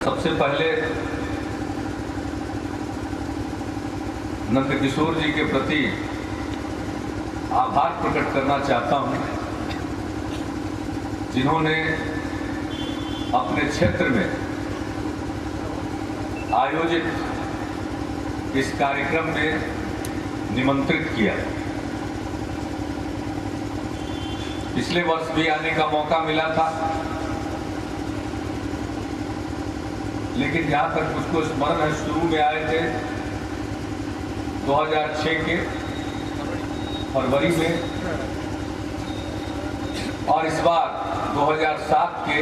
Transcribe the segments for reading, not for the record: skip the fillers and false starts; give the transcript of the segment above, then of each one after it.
सबसे पहले नंदकिशोर जी के प्रति आभार प्रकट करना चाहता हूं, जिन्होंने अपने क्षेत्र में आयोजित इस कार्यक्रम में निमंत्रित किया। पिछले वर्ष भी आने का मौका मिला था, लेकिन जहां तक मुझको स्मरण है शुरू में आए थे 2006 के फरवरी में, और इस बार 2007 के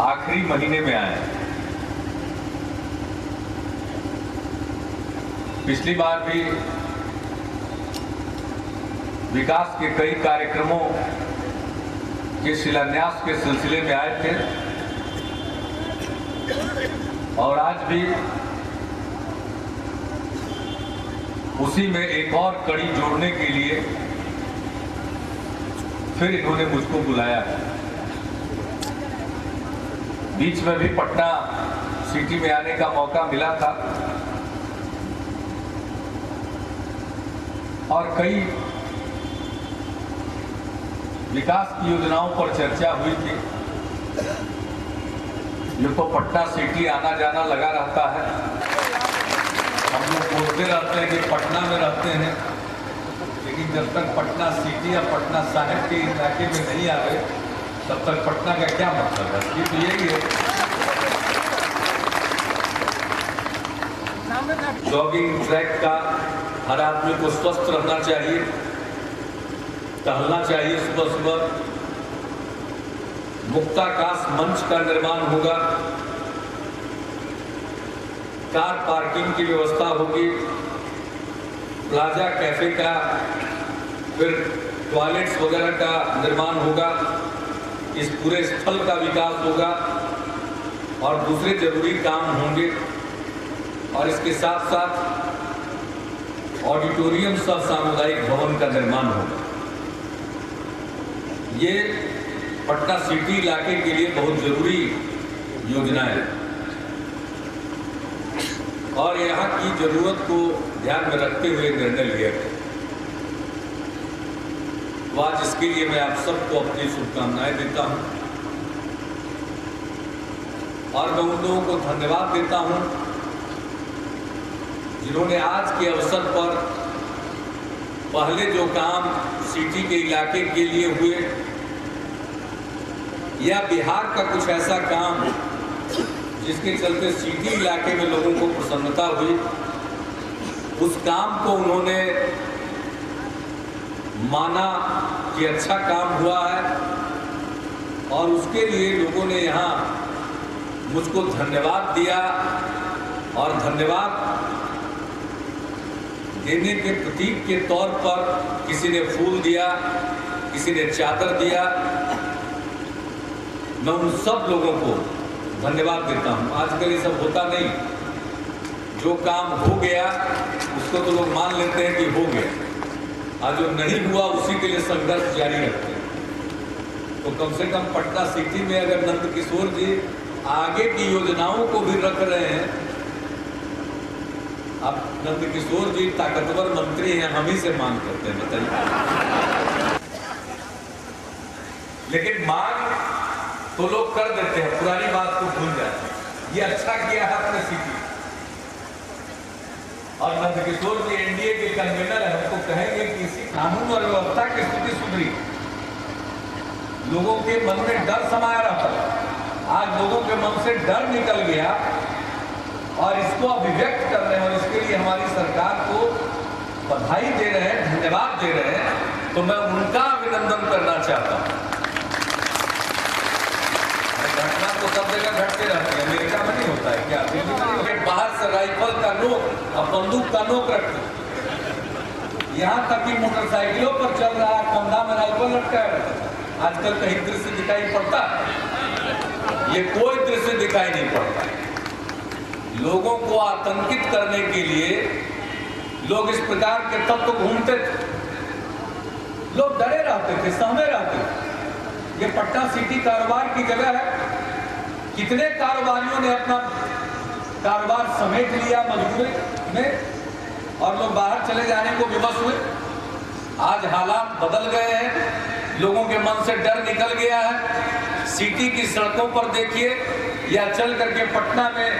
आखिरी महीने में आए। पिछली बार भी विकास के कई कार्यक्रमों के शिलान्यास के सिलसिले में आए थे, और आज भी उसी में एक और कड़ी जोड़ने के लिए फिर इन्होंने मुझको बुलाया है। बीच में भी पटना सिटी में आने का मौका मिला था और कई विकास की योजनाओं पर चर्चा हुई थी। ये तो पटना सिटी आना जाना लगा रहता है। हम लोग बोलते रहते हैं कि पटना में रहते हैं, लेकिन जब तक पटना सिटी या पटना साहिब के इलाके में नहीं आए तब तक पटना का क्या मतलब है। ये तो यही है। जॉगिंग ट्रैक का हर आदमी को स्वस्थ रहना चाहिए, टहलना चाहिए सुबह सुबह। मुक्ताकाश मंच का निर्माण होगा, कार पार्किंग की व्यवस्था होगी, प्लाजा कैफे का, फिर टॉयलेट्स वगैरह का निर्माण होगा। इस पूरे स्थल का विकास होगा और दूसरे जरूरी काम होंगे, और इसके साथ साथ ऑडिटोरियम सह सामुदायिक भवन का निर्माण होगा। ये पटना सिटी इलाके के लिए बहुत जरूरी योजना है, और यहाँ की जरूरत को ध्यान में रखते हुए निर्णय लिया गया। तो आज इसके लिए मैं आप सबको अपनी शुभकामनाएं देता हूँ, और मैं उन लोगों को धन्यवाद देता हूँ जिन्होंने आज के अवसर पर पहले जो काम सिटी के इलाके के लिए हुए या बिहार का कुछ ऐसा काम जिसके चलते सिटी इलाके में लोगों को प्रसन्नता हुई, उस काम को उन्होंने माना कि अच्छा काम हुआ है, और उसके लिए लोगों ने यहाँ मुझको धन्यवाद दिया। और धन्यवाद देने के प्रतीक के तौर पर किसी ने फूल दिया, किसी ने चादर दिया। मैं उन सब लोगों को धन्यवाद देता हूं। आजकल ये सब होता नहीं, जो काम हो गया उसको तो लोग मान लेते हैं कि हो गया, और जो नहीं हुआ उसी के लिए संघर्ष जारी रखते हैं। तो कम से कम पटना सिटी में अगर नंदकिशोर जी आगे की योजनाओं को भी रख रहे हैं, अब नंदकिशोर जी ताकतवर मंत्री हैं, हम ही से मांग करते हैं, बताइए। लेकिन मांग तो लोग कर देते हैं, पुरानी बात को भूल जाते हैं। ये अच्छा किया है अपने सिटी, और नंदकिशोर जी एनडीए के कन्वीनर है, हमको कहेंगे कि इसी कानून और व्यवस्था की स्थिति सुधरी। लोगों के मन में डर समाया रहता है, आज लोगों के मन से डर निकल गया और इसको अभिव्यक्त कर रहे हैं, और इसके लिए हमारी सरकार को बधाई दे रहे हैं, धन्यवाद दे रहे हैं। तो मैं उनका अभिनंदन करना चाहता हूं। घटना तो सब जगह घटते रहती है, अमेरिका में नहीं होता है क्या? बाहर से राइफल का नोक और बंदूक का नोक रखते, यहाँ तक कि मोटरसाइकिलों पर चल रहा है, कंधा में राइफल लटका है। आजकल कहीं दृश्य दिखाई पड़ता है? ये कोई दृश्य दिखाई नहीं पड़ता। लोगों को आतंकित करने के लिए लोग इस प्रकार के तत्व घूमते थे, लोग डरे रहते थे, सहमे रहते थे। ये पटना सिटी कारोबार की जगह है, कितने कारोबारियों ने अपना कारोबार समेट लिया मजबूरी में और लोग बाहर चले जाने को विवश हुए। आज हालात बदल गए हैं, लोगों के मन से डर निकल गया है। सिटी की सड़कों पर देखिए या चल करके पटना में,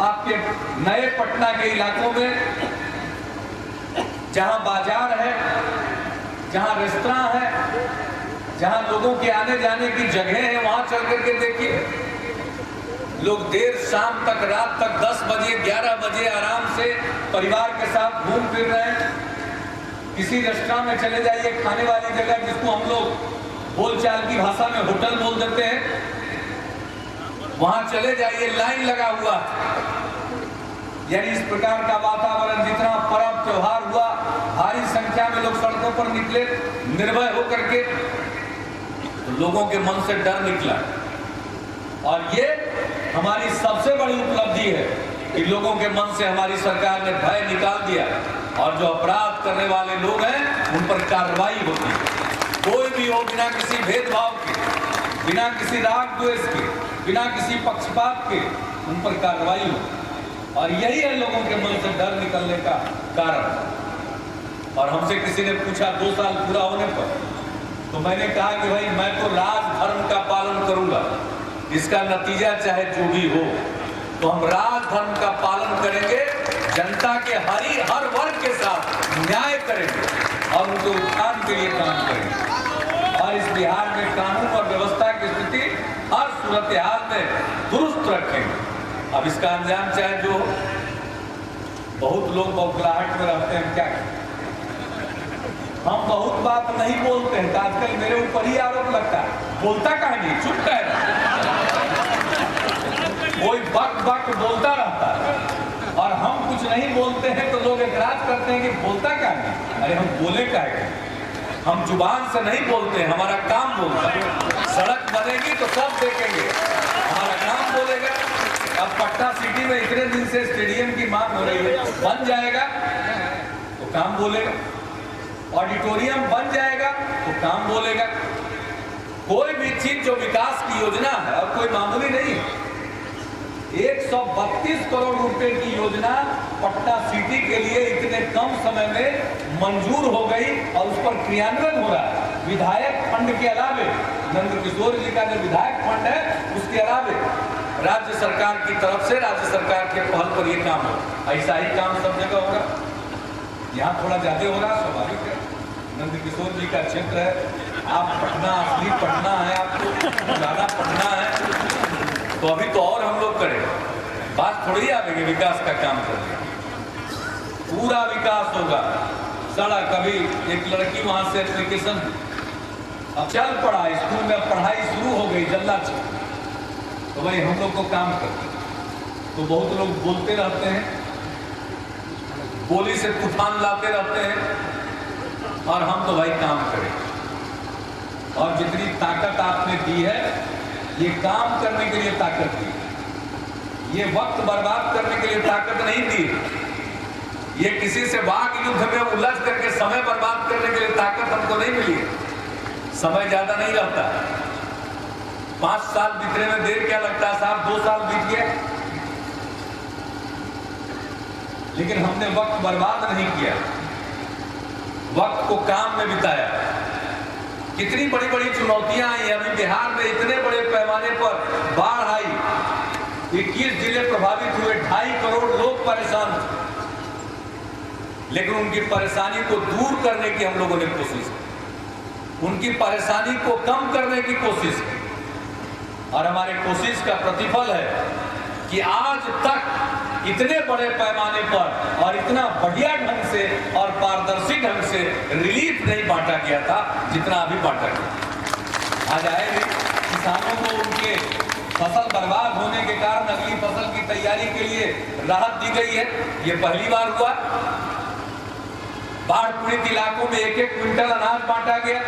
आपके नए पटना के इलाकों में जहां बाजार है, जहां रेस्तरां है, जहां लोगों के आने जाने की जगह है, वहां चल करके देखिए लोग देर शाम तक, रात तक 10 बजे 11 बजे आराम से परिवार के साथ घूम फिर रहे हैं। किसी रेस्टोरेंट में चले जाइए, खाने वाली जगह जिसको हम लोग बोलचाल की भाषा में होटल बोल देते हैं, वहां चले जाइए, लाइन लगा हुआ। यानी इस प्रकार का वातावरण, जितना पर्व त्योहार हुआ, भारी संख्या में लोग सड़कों पर निकले निर्भय होकर के, तो लोगों के मन से डर निकला। और ये हमारी सबसे बड़ी उपलब्धि है कि लोगों के मन से हमारी सरकार ने भय निकाल दिया और जो अपराध करने वाले लोग हैं उन पर कार्रवाई होती है। कोई भी हो, बिना किसी भेदभाव के, बिना किसी राग द्वेष के, बिना किसी पक्षपात के, उन पर कार्रवाई हो। और यही है लोगों के मन से डर निकलने का कारण। और हमसे किसी ने पूछा 2 साल पूरा होने पर, तो मैंने कहा कि भाई मैं तो राजधर्म का पालन करूंगा, इसका नतीजा चाहे जो भी हो, तो हम राजधर्म का पालन करेंगे, जनता के हर वर्ग के साथ न्याय करेंगे और उनके उत्थान के लिए काम करेंगे। और इस बिहार में कानून और व्यवस्था की स्थिति हर सूरत हाल में दुरुस्त रखेंगे। अब इसका अंजाम चाहे जो हो। बहुत लोग बौखलाहट में रहते हैं, क्या करें? हम बहुत बात नहीं बोलते हैं, आजकल मेरे ऊपर ही आरोप लगता है, बोलता काहे नहीं, चुप काहे रहता, कोई बक बक बोलता रहता है और हम कुछ नहीं बोलते हैं तो लोग एतराज करते हैं कि बोलता क्या नहीं। अरे हम बोले क्या है, हम जुबान से नहीं बोलते, हमारा काम बोलता है। सड़क बनेगी तो सब देखेंगे, हमारा काम बोलेगा। अब पटना सिटी में इतने दिन से स्टेडियम की मांग हो रही है, बन जाएगा तो काम बोलेगा। ऑडिटोरियम बन जाएगा तो काम बोलेगा। कोई भी चीज जो विकास की योजना है और कोई मामूली नहीं है, 132 करोड़ रुपए की योजना पटना सिटी के लिए इतने कम समय में मंजूर हो गई और उस पर क्रियान्वयन हो रहा है। विधायक फंड के अलावे, नंदकिशोर जी का जो विधायक फंड है उसके अलावे राज्य सरकार की तरफ से, राज्य सरकार के पहल पर यह काम हो। ऐसा ही काम सब जगह होगा, यहाँ थोड़ा ज्यादा हो रहा, स्वाभाविक है। नंदकिशोर जी का क्षेत्र है, आप पटना, असली पटना है, आपको ज्यादा पटना है, तो अभी तो और हम लोग करें, बात थोड़ी आवेगी विकास का काम करें, पूरा विकास होगा। सड़क, अभी एक लड़की वहां से एप्लीकेशन अब चल पड़ा, स्कूल में पढ़ाई शुरू हो गई, जल्ला तो भाई हम लोग को काम करते। तो बहुत लोग बोलते रहते हैं, बोली से तूफान लाते रहते हैं, और हम तो भाई काम करें। और जितनी ताकत आपने दी है, ये काम करने के लिए ताकत दी, ये वक्त बर्बाद करने के लिए ताकत नहीं दी, ये किसी से वाक युद्ध में उलझ करके समय बर्बाद करने के लिए ताकत हमको नहीं मिली। समय ज्यादा नहीं रहता, 5 साल बीतने में देर क्या लगता है साहब, 2 साल बीत गए, लेकिन हमने वक्त बर्बाद नहीं किया, वक्त को काम में बिताया। कितनी बड़ी बड़ी चुनौतियां आई, अभी बिहार में इतने बड़े पैमाने पर बाढ़ आई, 21 जिले प्रभावित हुए, 2.5 करोड़ लोग परेशान थे, लेकिन उनकी परेशानी को दूर करने की हम लोगों ने कोशिश की, उनकी परेशानी को कम करने की कोशिश की। और हमारे कोशिश का प्रतिफल है कि आज तक इतने बड़े पैमाने पर और इतना बढ़िया ढंग से और पारदर्शी ढंग से रिलीफ नहीं बांटा गया था जितना अभी बांटा गया। आज आए किसानों को उनके फसल बर्बाद होने के कारण अगली फसल की तैयारी के लिए राहत दी गई है, ये पहली बार हुआ। बाढ़ पीड़ित इलाकों में 1-1 क्विंटल अनाज बांटा गया,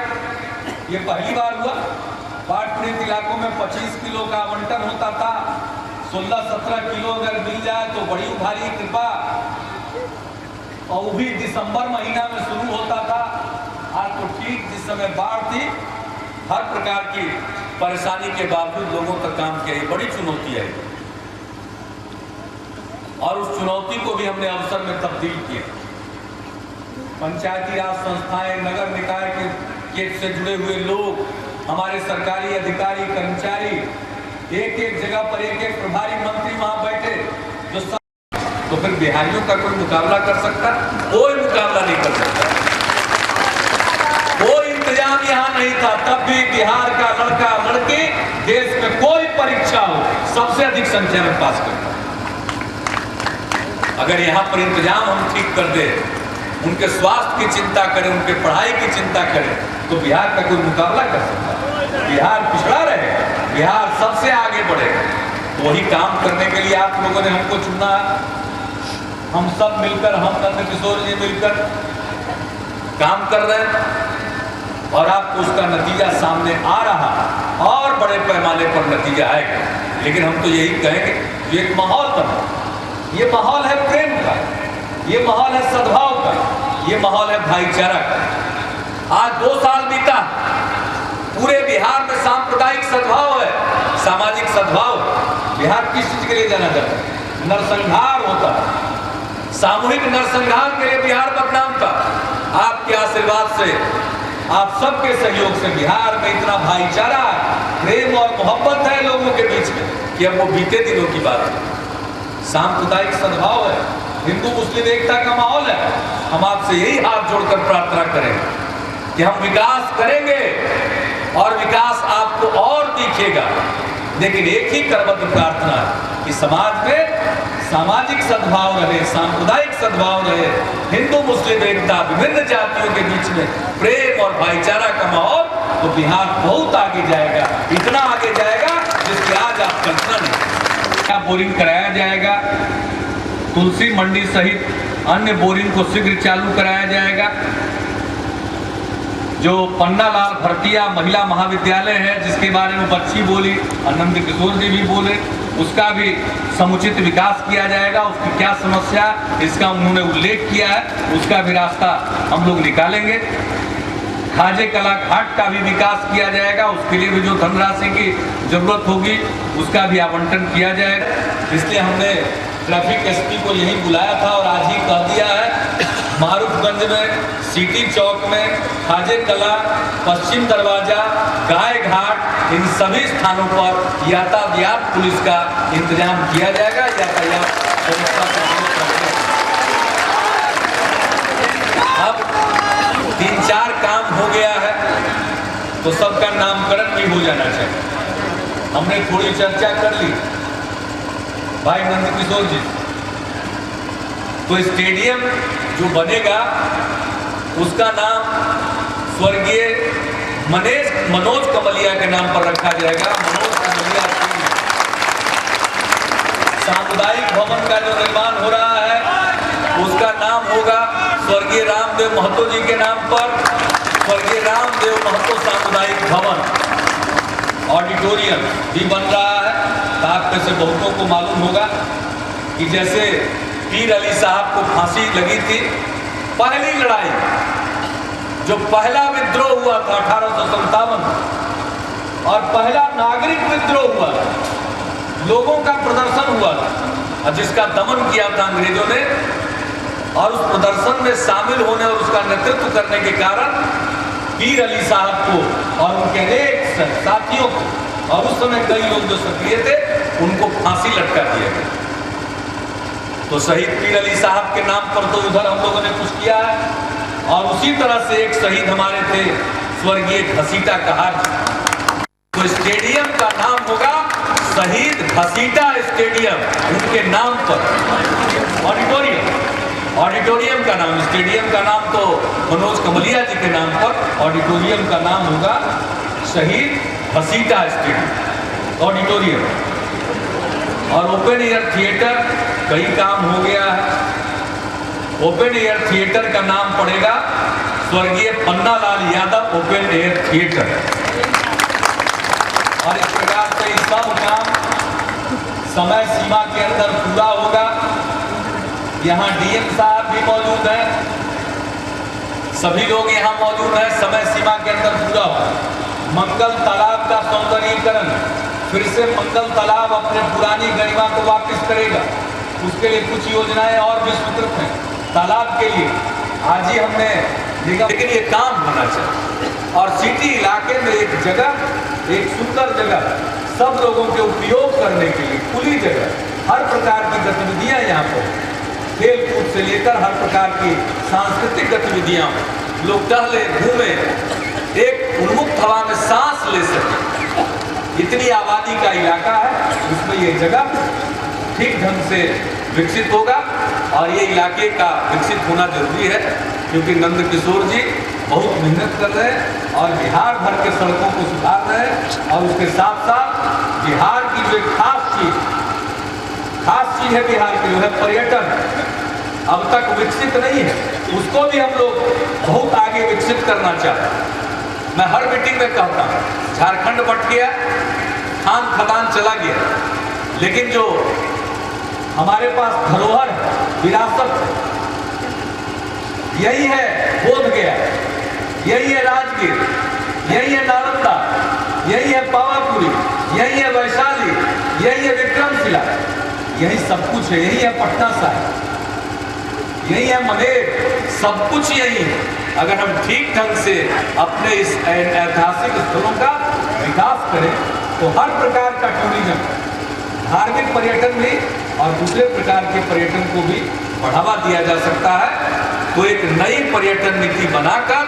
ये पहली बार हुआ। बाढ़ पीड़ित इलाकों में 25 किलो का आवंटन होता था, 16-17 किलो अगर मिल जाए तो बड़ी भारी कृपा, और वो भी दिसंबर महीना में शुरू होता था। आज तो ठीक जिस समय बाढ़ थी, हर प्रकार की परेशानी के बावजूद लोगों तक काम किया। ये बड़ी चुनौती है और उस चुनौती को भी हमने अवसर में तब्दील किया। पंचायती राज संस्थाएं, नगर निकाय के से जुड़े हुए लोग, हमारे सरकारी अधिकारी कर्मचारी, एक एक जगह पर एक एक प्रभारी मंत्री वहां बैठे जो सब, तो फिर बिहारियों का कोई मुकाबला कर सकता? कोई मुकाबला नहीं कर सकता। कोई इंतजाम यहाँ नहीं था, तब भी बिहार का लड़का लड़की देश में कोई परीक्षा हो सबसे अधिक संख्या में पास करता। अगर यहाँ पर इंतजाम हम ठीक कर दे, उनके स्वास्थ्य की चिंता करें, उनके पढ़ाई की चिंता करें, तो बिहार का कोई मुकाबला कर सकता है? बिहार पिछड़ा रहे, बिहार सबसे आगे बढ़ेगा। तो वही काम करने के लिए आप लोगों ने हमको चुना। हम सब मिलकर, हम नंद किशोर जी मिलकर काम कर रहे हैं और आपको उसका नतीजा सामने आ रहा और बड़े पैमाने पर नतीजा आएगा। लेकिन हम तो यही कहेंगे, ये एक माहौल बना, ये माहौल है प्रेम का, ये माहौल है सद्भाव का, ये माहौल है भाईचारा का। आज 2 साल बीता, पूरे बिहार में सांप्रदायिक सद्भाव है, सामाजिक सद्भाव। बिहार किस चीज के लिए जाना जाता है? नरसंहार होता है, सामूहिक नरसंहार के लिए बिहार बदनाम था। आपके आशीर्वाद से, आप सबके सहयोग से बिहार में इतना भाईचारा, प्रेम और मोहब्बत है लोगों के बीच में कि अब वो बीते दिनों की बात है। सांप्रदायिक सद्भाव है, हिंदू मुस्लिम एकता का माहौल है। हम आपसे यही हाथ जोड़कर प्रार्थना करेंगे कि हम विकास करेंगे और विकास आपको और दिखेगा। लेकिन एक ही करबद्ध प्रार्थना है कि समाज में सामाजिक सद्भाव रहे, सांप्रदायिक सद्भाव रहे, हिंदू मुस्लिम एकता, विभिन्न जातियों के बीच में प्रेम और भाईचारा का माहौल, तो बिहार बहुत आगे जाएगा, इतना आगे जाएगा जिसकी आज आप कल्पना नहीं। बोरिंग कराया जाएगा, तुलसी मंडी सहित अन्य बोरिंग को शीघ्र चालू कराया जाएगा। जो पन्नालाल भरतिया महिला महाविद्यालय है, जिसके बारे में बच्ची बोली, आनंद किशोर जी भी बोले, उसका भी समुचित विकास किया जाएगा। उसकी क्या समस्या, इसका उन्होंने उल्लेख किया है, उसका भी रास्ता हम लोग निकालेंगे। खाजे कला घाट का भी विकास किया जाएगा, उसके लिए भी जो धनराशि की जरूरत होगी उसका भी आवंटन किया जाएगा। इसलिए हमने ट्रैफिक एसपी को यही बुलाया था और आज ही कह दिया है, मारूफगंज में, सिटी चौक में, खाजे कला, पश्चिम दरवाजा, गाय घाट, इन सभी स्थानों पर यातायात पुलिस का इंतजाम किया जाएगा। यातायात अब 3-4 काम हो गया है तो सबका नामकरण भी हो जाना चाहिए। हमने थोड़ी चर्चा कर ली भाई नंद किशोर जी, तो स्टेडियम जो बनेगा उसका नाम स्वर्गीय मनोज कमलिया के नाम पर रखा जाएगा। मनोज कमलिया सामुदायिक भवन का जो निर्माण हो रहा है उसका नाम होगा स्वर्गीय रामदेव महतो जी के नाम पर, स्वर्गीय रामदेव महतो सामुदायिक भवन। ऑडिटोरियम भी बन रहा है। तो आप में से बहुतों को मालूम होगा कि जैसे पीर अली साहब को फांसी लगी थी, पहली लड़ाई जो पहला विद्रोह हुआ था 1857 और पहला नागरिक विद्रोह हुआ, लोगों का प्रदर्शन हुआ था जिसका दमन किया था अंग्रेजों ने, और उस प्रदर्शन में शामिल होने और उसका नेतृत्व करने के कारण पीर अली साहब को और उनके अनेक साथियों को, और उस समय कई लोग जो सक्रिय थे, उनको फांसी लटका दिया गया। तो शहीद पीर अली साहब के नाम पर तो उधर हम लोगों ने कुछ किया है, और उसी तरह से एक शहीद हमारे थे स्वर्गीय घसीटा कहार। तो स्टेडियम का नाम होगा शहीद घसीटा स्टेडियम, उनके नाम पर। ऑडिटोरियम का नाम, स्टेडियम का नाम तो मनोज कमलिया जी के नाम पर, ऑडिटोरियम का नाम होगा शहीद घसीटा स्टेडियम ऑडिटोरियम। और ओपन एयर थिएटर कई काम हो गया है। ओपन एयर थिएटर का नाम पड़ेगा स्वर्गीय Pannalal Yadav open air theatre. और इस प्रकार से सब काम समय सीमा के अंदर पूरा होगा। यहाँ डीएम साहब भी मौजूद हैं, सभी लोग यहाँ मौजूद हैं, समय सीमा के अंदर पूरा होगा। मंगल तालाब का सौंदर्यीकरण, फिर से मंगल तालाब अपने पुरानी गरिमा को वापस करेगा। उसके लिए कुछ योजनाएं और भी स्वीकृत हैं तालाब के लिए। आज ही हमने देखा, लेकिन ये काम होना चाहिए। और सिटी इलाके में एक जगह, एक सुंदर जगह सब लोगों के उपयोग करने के लिए, खुली जगह, हर प्रकार की गतिविधियां यहाँ पर, खेल कूद से लेकर हर प्रकार की सांस्कृतिक गतिविधियां, लोग टहले घूमे, एक उन्मुक्त हवा में सांस ले सके। इतनी आबादी का इलाका है, उसमें ये जगह ठीक ढंग से विकसित होगा। और ये इलाके का विकसित होना जरूरी है, क्योंकि नंद किशोर जी बहुत मेहनत कर रहे हैं और बिहार भर के सड़कों को सुधार रहे हैं। और उसके साथ साथ बिहार की जो खास चीज है बिहार की, जो है पर्यटन, अब तक विकसित नहीं है, उसको भी हम लोग बहुत आगे विकसित करना चाहते हैं। मैं हर मीटिंग में कहता हूँ, झारखंड बट गया, खान खदान चला गया, लेकिन जो हमारे पास धरोहर है, विरासत है, यही है बोधगया, यही है राजगीर, यही है नालंदा, यही है पावापुरी, यही है वैशाली, यही है विक्रमशिला, यही सब कुछ है, यही है पटना साहिब, यही है मनेर, सब कुछ यही है। अगर हम ठीक ढंग से अपने इस ऐतिहासिक स्थलों का विकास करें तो हर प्रकार का टूरिज्म, धार्मिक पर्यटन भी और दूसरे प्रकार के पर्यटन को भी बढ़ावा दिया जा सकता है। तो एक नई पर्यटन नीति बनाकर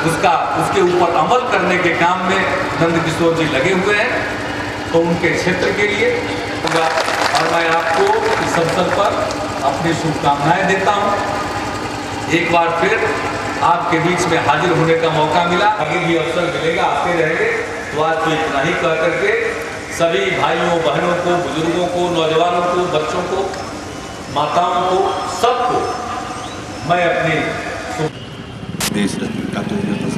उसके ऊपर अमल करने के काम में नंद किशोर जी लगे हुए हैं। तो उनके क्षेत्र के लिए और मैं आपको इस अवसर पर अपनी शुभकामनाएं देता हूं। एक बार फिर आपके बीच में हाजिर होने का मौका मिला, आगे भी अवसर मिलेगा, आते रहेंगे। तो आज तो इतना ही कह करके सभी भाइयों बहनों को, बुजुर्गों को, नौजवानों को, बच्चों को, माताओं को, सबको मैं अपनी